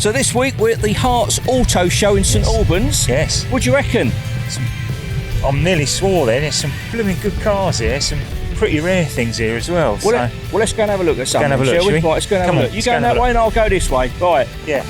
So this week we're at the Herts Auto Show in St Albans. Yes. What do you reckon? I'm nearly swore there. There's some blooming good cars here. Some pretty rare things here as well. Well, let's go and have a look at something, shall we? Right, let's go and have a look. You go that way and I'll go this way. Right. Yeah.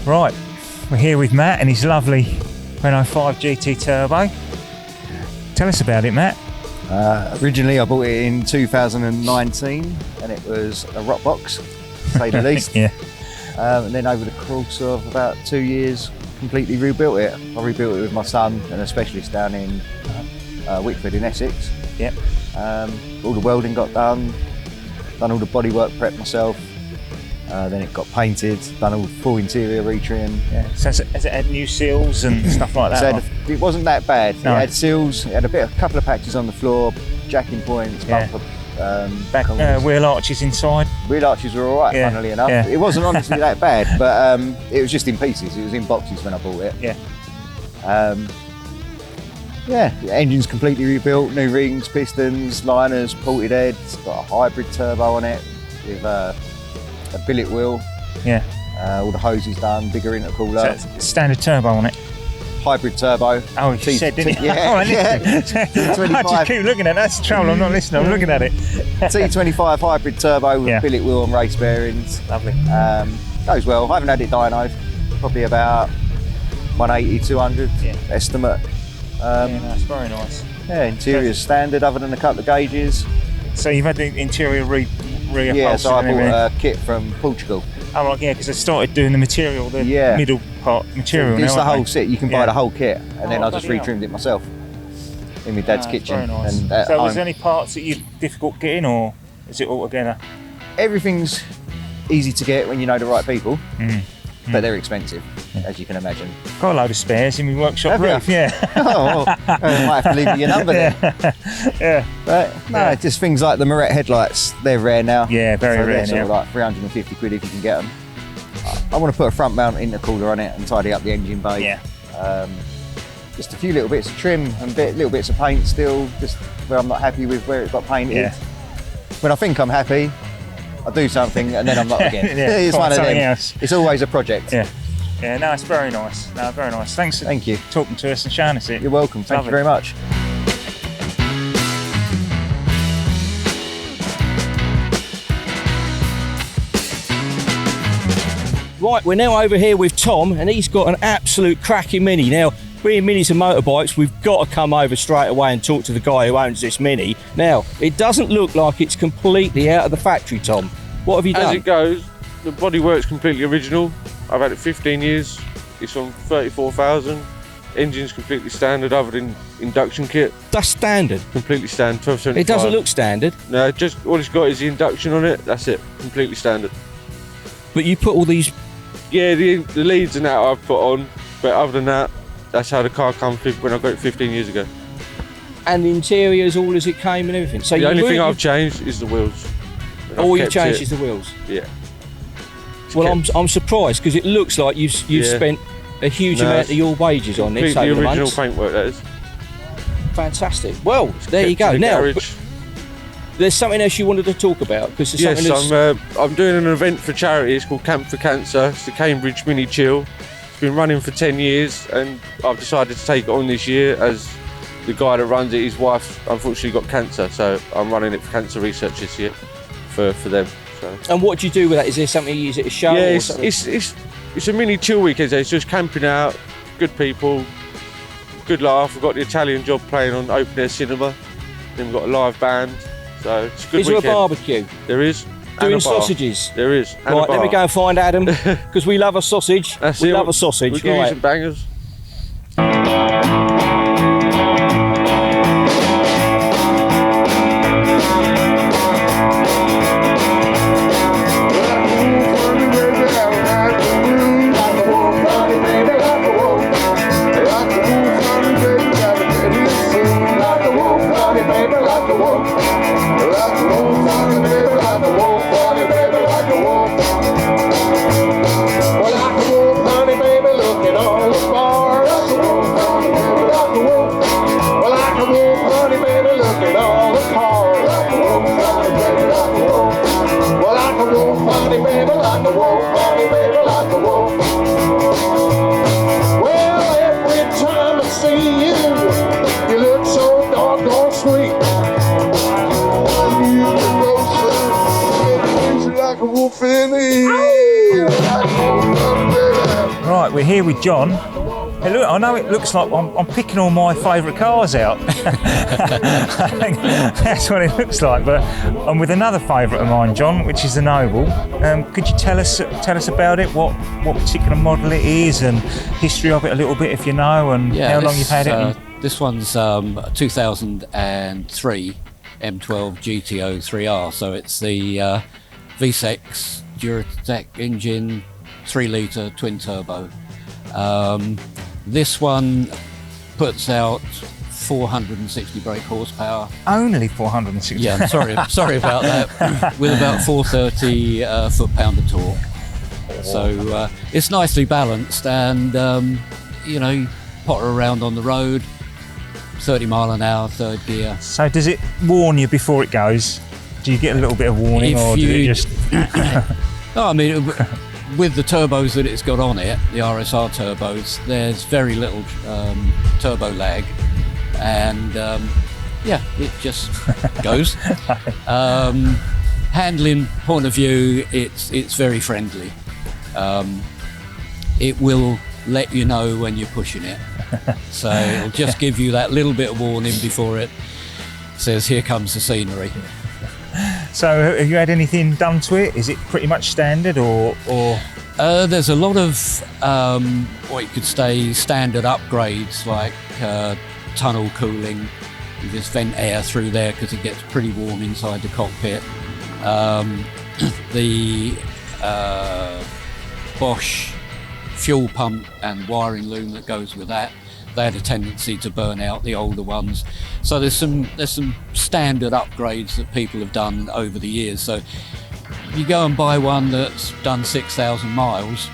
Right, we're here with Matt and his lovely Renault 5 GT Turbo. Tell us about it, Matt. Originally I bought it in 2019 and it was a rock box, to say the least. Yeah. And then over the course of about 2 years, completely rebuilt it. I rebuilt it with my son and a specialist down in Wickford in Essex. Yep. All the welding got done all the bodywork prep myself. Then it got painted, done all full interior retrim. Yeah. So has it had new seals and stuff like that? It wasn't that bad. No. It had seals, it had a couple of patches on the floor, jacking points, bumper, back wheel arches inside. Wheel arches were alright, Yeah. funnily enough. Yeah. It wasn't honestly that bad, but it was just in pieces. It was in boxes when I bought it. Yeah. The engine's completely rebuilt, new rings, pistons, liners, ported heads, got a hybrid turbo on it with a billet wheel. Yeah. All the hoses done, bigger intercooler. So it's standard turbo on it. Hybrid turbo. Oh, you said, didn't you? Yeah, Oh, I just keep looking at it. That's the trouble. I'm not listening. I'm looking at it. T25 hybrid turbo with billet wheel and race bearings. Lovely. Goes well. I haven't had it dynoed. Probably about 180, 200 estimate. That's very nice. Yeah, interior's standard other than a couple of gauges. So you've had the interior reupholstered. Yeah, so I bought a kit from Portugal. Oh, right, yeah, because I started doing the material, the middle part material. It's now, the whole set. You can buy the whole kit, and then I just bloody retrimmed it myself in my dad's kitchen. Very nice. And so was there any parts that you're difficult getting, or is it all together? Everything's easy to get when you know the right people, but they're expensive, as you can imagine. Got a load of spares in my workshop roof, Oh, well, I might have to leave you your number then. Yeah. But no, just things like the Moret headlights, they're rare now. Yeah, very rare they're sort now. of like 350 quid if you can get them. I want to put a front mount intercooler on it and tidy up the engine bay. Yeah. Just a few little bits of trim and little bits of paint still, just where I'm not happy with where it got painted. Yeah. When I think I'm happy, I do something and then I'm not again. It's one of them. Else. It's always a project. Yeah. Yeah, no, it's very nice. No, very nice. Thanks for talking to us and showing us it. You're welcome. Thank you very much. Right, we're now over here with Tom and he's got an absolute cracking Mini. Now, being Minis and motorbikes, we've got to come over straight away and talk to the guy who owns this Mini. Now, it doesn't look like it's completely out of the factory, Tom. What have you done? As it goes, the bodywork's completely original. I've had it 15 years. It's on 34,000. Engine's completely standard other than induction kit. That's standard? Completely standard, 1275. It doesn't look standard? No, just all it's got is the induction on it. That's it, completely standard. But you put all these... Yeah, the leads and that I've put on, but other than that, that's how the car come when I got it 15 years ago. And the interior's all as it came and everything? So the only thing I've changed is the wheels. All you've changed is the wheels? Yeah. Well, I'm surprised because it looks like you've spent a huge amount of your wages on this over the months. The original paintwork, that is. Fantastic. Well, there you go. Now, there's something else you wanted to talk about because I'm doing an event for charity. It's called Camp for Cancer. It's the Cambridge Mini Chill. It's been running for 10 years, and I've decided to take it on this year as the guy that runs it, his wife, unfortunately got cancer, so I'm running it for cancer research this year for them. So. And what do you do with that? Is there something? Is it a show? Yeah, or something? It's a mini chill weekend. It's just camping out, good people, good laugh. We've got the Italian Job playing on open air cinema. Then we've got a live band. So it's a good weekend. Is there a barbecue? There is. doing a bar. sausages. There is. And a Right, let me bar. go and find Adam because we love a sausage. That's we it. love a sausage. We'll give you Right. some bangers. Right, we're here with John. Hey, look, I know it looks like I'm picking all my favourite cars out. I think that's what it looks like. But I'm with another favourite of mine, John, which is the Noble. Could you tell us about it? What particular model it is and history of it a little bit, if you know, and how long you've had it? This one's a 2003 M12 GTO 3R. So it's the V6 Duratec engine, 3-litre twin turbo. This one puts out 460 brake horsepower. Only 460. Yeah, I'm sorry about that. With about 430 foot-pound of torque. So it's nicely balanced, and you know, you potter around on the road, 30 mile an hour, third gear. So does it warn you before it goes? Do you get a little bit of warning, or does it just? No, I mean, with the turbos that it's got on it, the RSR turbos, there's very little turbo lag, and yeah, it just goes. Handling point of view, it's very friendly. It will let you know when you're pushing it, so it'll just give you that little bit of warning before it says, "Here comes the scenery." So have you had anything done to it? Is it pretty much standard, or? There's a lot of what you could say standard upgrades, like tunnel cooling. You just vent air through there because it gets pretty warm inside the cockpit. The Bosch fuel pump and wiring loom that goes with that, they had a tendency to burn out, the older ones. So there's some standard upgrades that people have done over the years. So if you go and buy one that's done 6,000 miles,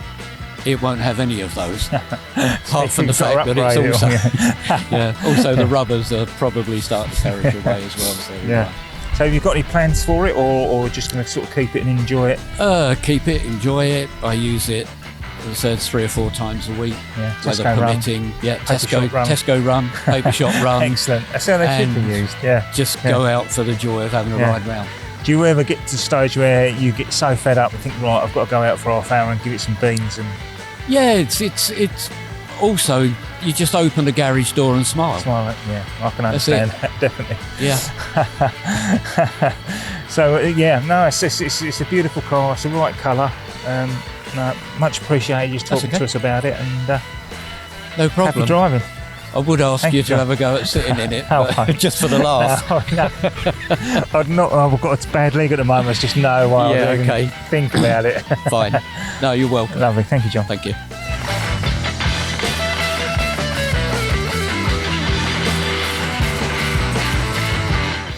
it won't have any of those. Apart from the fact that it's also, also the rubbers are probably starting to carriage away as well. So, yeah. So have you got any plans for it, or just going to sort of keep it and enjoy it? Keep it, enjoy it. I use it, as I said, 3 or 4 times a week. Yeah, weather Tesco permitting. run. Yeah, Tesco run, paper shop run. Excellent. That's how they should be used. Yeah. Just go out for the joy of having a ride round. Do you ever get to the stage where you get so fed up and think, right, I've got to go out for half hour and give it some beans? And yeah, it's also, you just open the garage door and smile. Smile, yeah, I can understand that, definitely. Yeah. So yeah, no, it's a beautiful car. It's the right colour. No, much appreciated you talking to us about it, and no problem. Happy driving. I would ask you to have a go at sitting in it, but just for the laugh. No. I've got a bad leg at the moment. There's just no way I can think about it. Fine. No, you're welcome. Lovely. Thank you, John. Thank you.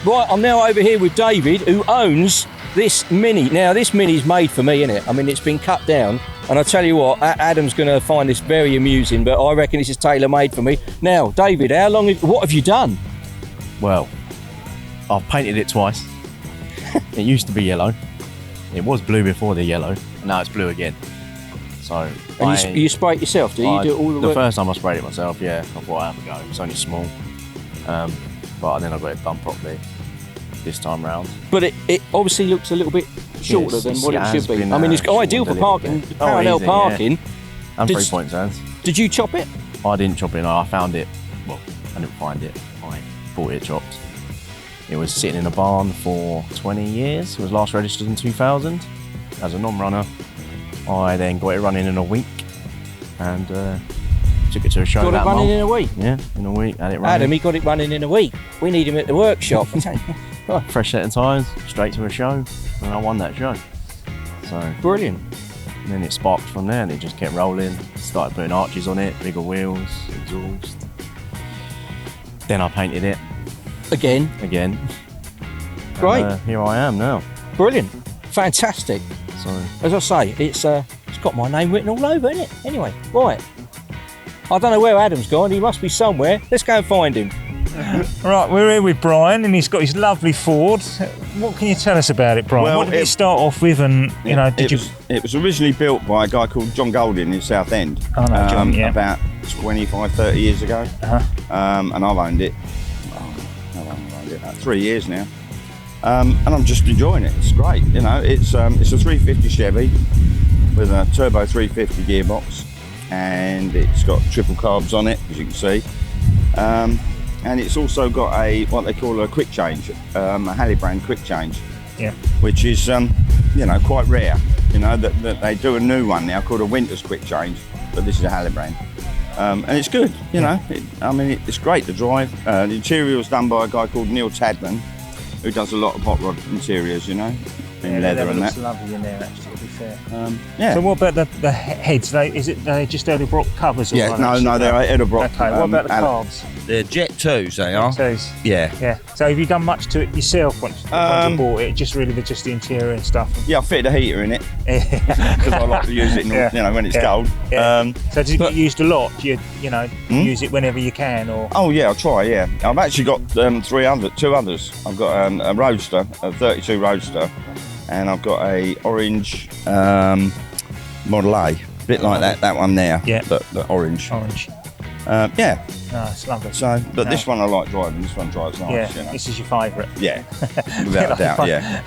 Right, I'm now over here with David, who owns this Mini. Now, this Mini's made for me, innit? I mean, it's been cut down, and I tell you what, Adam's going to find this very amusing, but I reckon this is tailor-made for me. Now, David, what have you done? Well, I've painted it twice. It used to be yellow. It was blue before the yellow. Now it's blue again. So you spray it yourself, do you? You do all the work? first time I sprayed it myself, yeah. I thought I'd have a go. It's only small. But then I got it done properly this time round. But it obviously looks a little bit shorter than what it should be. I mean, it's ideal for parking, parallel parking. And 3-point zones. Did you chop it? I didn't chop it, no, I found it. Well, I didn't find it. I bought it chopped. It was sitting in a barn for 20 years. It was last registered in 2000 as a non-runner. I then got it running in a week and took it to a show. Got it running in a week? Yeah, in a week. Had it running. Adam, he got it running in a week. We need him at the workshop. Fresh set of tyres, straight to a show, and I won that show. So Brilliant. and then it sparked from there, and it just kept rolling. Started putting arches on it, bigger wheels, exhaust. Then I painted it Again. Great. Great. Here I am now. Brilliant. Fantastic. So As I say, it's got my name written all over, isn't it? Anyway, right. I don't know where Adam's gone. He must be somewhere. Let's go and find him. Right, we're here with Brian, and he's got his lovely Ford. What can you tell us about it, Brian? Well, What did it start off with, and It was originally built by a guy called John Golding in Southend. Oh, no, John, yeah. About 25, 30 years ago. And I've owned it. About 3 years now. And I'm just enjoying it. It's great. You know, it's a 350 Chevy with a turbo 350 gearbox, and it's got triple carbs on it, as you can see. And it's also got what they call a quick change, a Halibrand quick change, which is quite rare. You know that they do a new one now called a Winter's quick change, but this is a Halibrand, and it's good. You know, it's great to drive. The interior was done by a guy called Neil Tadman, who does a lot of hot rod interiors. You know, in leather and that. Lovely in there, actually. To be fair. Yeah. So what about the heads? Is it just Edelbrock covers? Or Yeah, no, they're Edelbrock. Okay. What about the carbs? They're Jet 2s, they are. Twos. Yeah. Yeah. So have you done much to it yourself once you bought it? Just the interior and stuff. Yeah, I fitted a heater in it because I like to use it, when it's cold. Yeah. So does it get used a lot? Do you use it whenever you can, or? Oh yeah, I'll try. Yeah, I've actually got two others. I've got a Roadster, a 32 Roadster, and I've got a orange Model A, a bit like that one there. Yeah. The orange. Yeah. No, it's lovely. So, but this one I like driving. This one drives nice. Yeah. You know? This is your favourite. Yeah. Without a doubt. Yeah.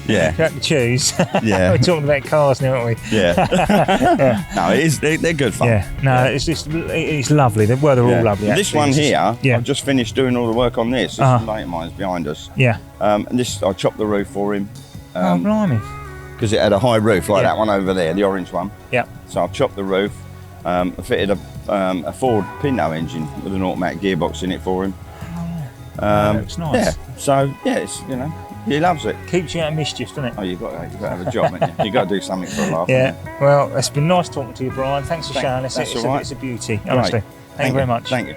Yeah. You have to choose. Yeah. We're talking about cars now, aren't we? Yeah. No, it is. They're good fun. Yeah. No, it's lovely. They're all lovely. This actually. one here, Yeah. I've just finished doing all the work on this. This is a mate of mine's behind us. Yeah. And this, I chopped the roof for him. Oh, blimey. Because it had a high roof like that one over there, the orange one. Yeah. So I've chopped the roof. I fitted a Ford Pinto engine with an automatic gearbox in it for him. It's nice. Yeah. So it's he loves it. Keeps you out of mischief, doesn't it? Oh, you've got to have a job, haven't you? You've got to do something for a laugh. Yeah. Well, it's been nice talking to you, Brian. Thanks for showing us. That's all right. It's a beauty, honestly. Thank you very much. Thank you.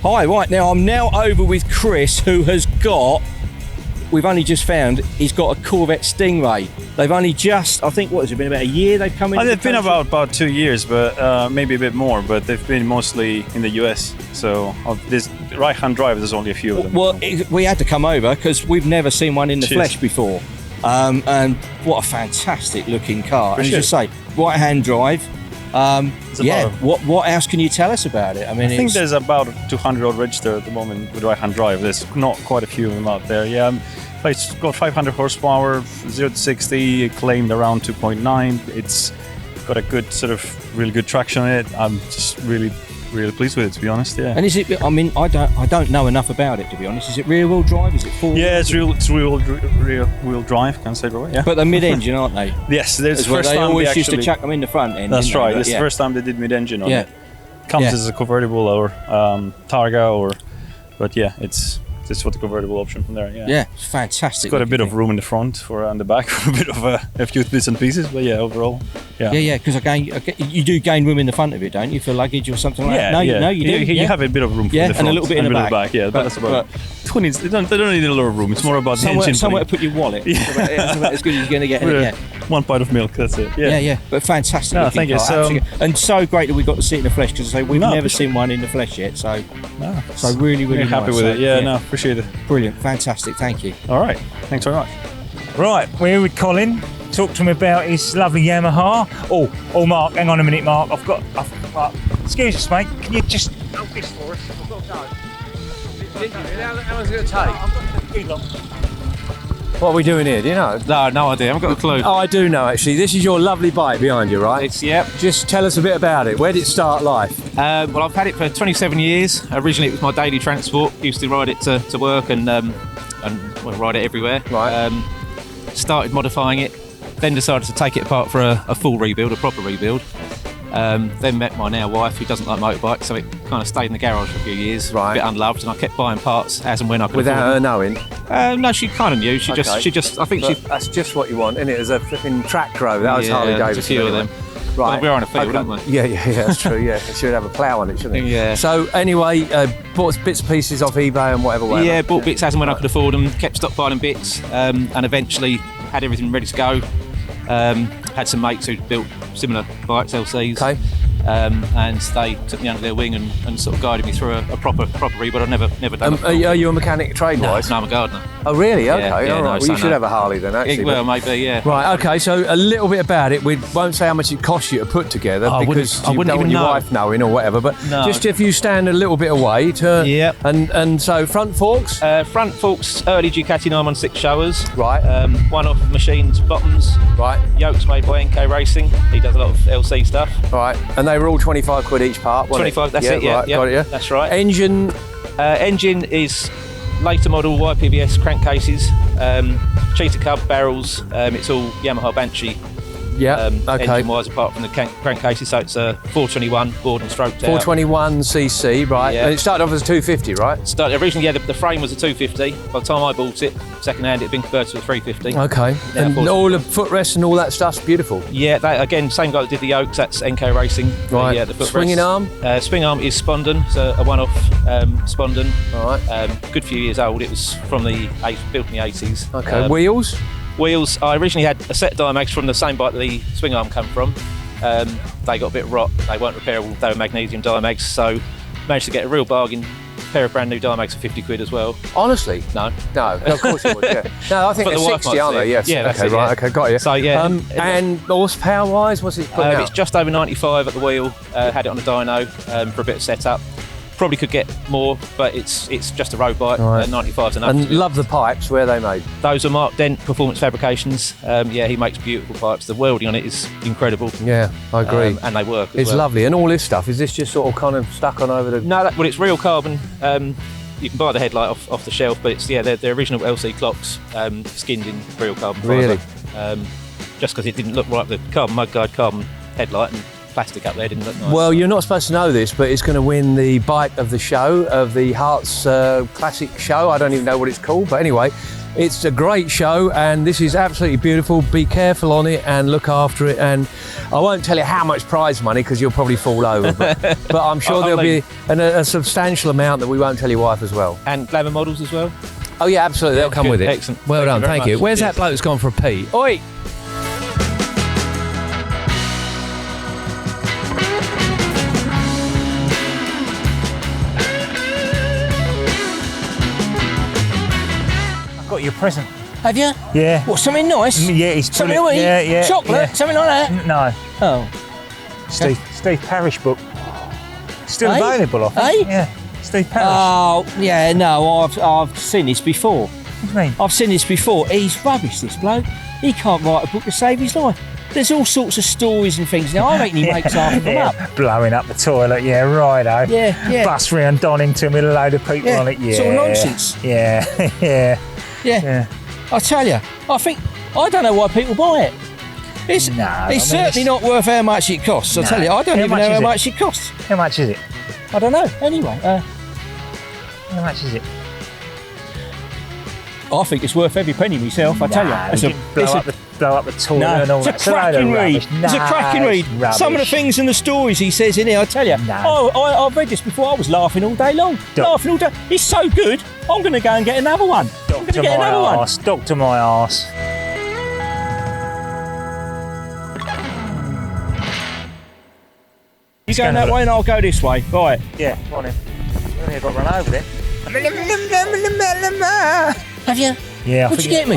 Hi, right now I'm over with Chris, who has got, we've only just found, he's got a Corvette Stingray. They've only just, I think, what has it been, about a year they've come in? They've been about 2 years, but maybe a bit more, but they've been mostly in the US. So of this right-hand drive, there's only a few of them. Well, we had to come over because we've never seen one in the flesh before. And what a fantastic looking car. And as you say, right-hand drive. What else can you tell us about it? I mean, I think there's about 200 odd registered at the moment with right-hand drive. There's not quite a few of them out there. Yeah, it's got 500 horsepower, 0 to 60, claimed around 2.9. It's got a good really good traction on it. I'm just really pleased with it, to be honest. Yeah. And is it? I mean, I don't know enough about it, to be honest. Is it rear-wheel drive? Is it four-wheel? Yeah, it's rear-wheel drive. Can I say right? Yeah. But they're mid-engine, aren't they? Yes, there's the first they time always used to chuck them in the front end. That's right. This is the first time they did mid-engine on it. Comes as a convertible or Targa but yeah, it's for the convertible option from there. Yeah. Yeah, it's fantastic. It's got a bit of room in the front and the back for a bit of a few bits and pieces, but yeah, overall, yeah. Yeah, because you do gain room in the front of it, don't you, for luggage or something like that? No, you do. You have a bit of room for the front and a little bit in the back. Yeah, but that's about. They don't need a lot of room. It's more about the engine. Somewhere to put your wallet. That's about as good as you're going to get. Yeah. 1 pint of milk. That's it. Yeah. But fantastic. No, thank you. And so great that we got to see it in the flesh, because we've never seen one in the flesh yet. So really nice. Happy with it. Yeah, no, appreciate it. Brilliant, fantastic. Thank you. All right. Thanks very much. Right, we're here with Colin. talk to him about his lovely Yamaha. Oh, Mark, hang on a minute, Mark. Excuse us, mate. Can you just hold this for us? I've got to go. How long's it going to take? What are we doing here? Do you know? No idea. I haven't got a clue. Oh, I do know actually. This is your lovely bike behind you, right? Yep. Just tell us a bit about it. Where did it start life? Well, I've had it for 27 years. Originally, it was my daily transport. Used to ride it to work and ride it everywhere. Right. Started modifying it. Then decided to take it apart for a full rebuild, a proper rebuild. Then met my now wife, who doesn't like motorbikes, so it kind of stayed in the garage for a few years, right. A bit unloved, and I kept buying parts as and when I could. Without afford her knowing? No, she kind of knew. She just. I think but that's just what you want, isn't it? As a flipping track row. That was Harley Davidson. A few of them. Right. Well, we're on a field, aren't we? Yeah, that's true. Yeah, it should have a plough on it, shouldn't it? Yeah. So anyway, bought bits and pieces off eBay and whatever. Yeah, bought bits as and when I could afford them. Kept stockpiling bits, and eventually had everything ready to go. Had some mates who built similar bikes, LCs. Okay. And they took me under their wing and sort of guided me through a proper rebuild. I've never done it before. Are you a mechanic trade-wise? No, I'm a gardener. Oh, really? Okay, Yeah, all right. no, Well, so you should no. have a Harley then, actually. Well, maybe, yeah. Right, okay, so a little bit about it. We won't say how much it costs you to put together because I you wouldn't don't want even your know. wife knowing or whatever, but No. just if you stand a little bit away to... Yep. And so front forks? Front forks, early Ducati 916 showers. Right. One-off machined bottoms. Right. Yokes made by NK Racing. He does a lot of LC stuff. Right, and they were all 25 quid each part, wasn't 25, that's it, yeah. Right, got it, yeah. That's right. Engine? Engine is later model YPVS crankcases, cheetah cub barrels. It's all Yamaha Banshee. Yeah, okay. Engine-wise, apart from the crankcases, so it's a 421 bored and stroked out. 421cc, right. Yeah. And it started off as a 250, right? Originally, yeah, the frame was a 250. By the time I bought it, second-hand, it had been converted to a 350. Okay, Now, and all the footrests and all that stuff's beautiful. Yeah, that, again, same guy that did the yokes, that's NK Racing. Right. The footrests. Swinging arm? Swing arm is Spondon, so a one-off Spondon. All right. Good few years old. It was from built in the 80s. Okay, wheels? Wheels, I originally had a set of Dymags from the same bike that the swing arm came from. They got a bit rot, they weren't repairable, they were magnesium Dymags, so managed to get a real bargain pair of brand new Dymags for 50 quid as well. Honestly? No, of course it would, yeah. No, I think But they're the wife 60, might aren't see they? it. Yes. Yeah, that's okay, it, right, yeah. okay, got you. So, yeah. And horsepower-wise, what's it putting out? It's just over 95 at the wheel, had it on a dyno for a bit of setup. Probably could get more, but it's just a road bike. Right. 95's enough. And love the pipes. Where are they made? Those are Mark Dent Performance Fabrications. He makes beautiful pipes. The welding on it is incredible. Yeah, I agree. And they work. It's lovely. And all this stuff, is this just sort of kind of stuck on over the... No, well, it's real carbon. You can buy the headlight off the shelf, but it's they're original LC clocks, skinned in real carbon fibre. Really? Just because it didn't look right, the carbon mudguard carbon headlight and plastic up there didn't look nice. Well, you're not supposed to know this, but it's going to win the bike of the show, of the Herts Classic Show. I don't even know what it's called, but anyway, it's a great show, and this is absolutely beautiful. Be careful on it and look after it. And I won't tell you how much prize money because you'll probably fall over, but I'm sure there'll be a substantial amount that we won't tell your wife as well. And glamour models as well? Oh yeah, absolutely. They'll come Good, with it. excellent. Well done, thank you. much. Where's Cheers. that bloke that's gone for a pee? Oi! Got your present. Have you? Yeah. What, something nice? Yeah, he's Something put it- to eat? yeah, Chocolate? yeah. Something like that? No. Oh. Steve Parrish book. Still Hey? available, I think. Hey? Yeah. Steve Parrish. Oh, yeah, no, I've seen this before. What do you mean? I've seen this before. He's rubbish, this bloke. He can't write a book to save his life. There's all sorts of stories and things. Now, I reckon he makes half of them up. Blowing up the toilet, yeah, righto. Yeah. Bus round Donington with a load of people Yeah, on it, yeah. sort of nonsense. Yeah, yeah. Yeah. I tell you, I don't know why people buy it. It's certainly not worth how much it costs. I tell you, I don't even know how much it costs. How much is it? I don't know. Anyway, How much is it? I think it's worth every penny myself. I tell you, blow up the toilet and all that. It's a cracking read. It's a cracking read. Some of the things and the stories he says in here, I tell you. I've read this before. I was laughing all day long. Laughing all day. It's so good. I'm going to go and get another one. Doctor my arse. Doctor my arse. You go that way and I'll go this way. Right. Yeah, go on in. I've got to run over there. Have you? Yeah, What'd you get me?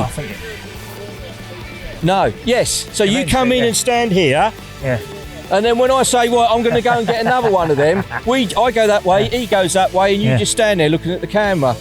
No. Yes. So you Eventually, come in yeah. and stand here. Yeah. And then when I say, well, I'm going to go and get another one of them, I go that way, he goes that way, and you Yeah. just stand there looking at the camera.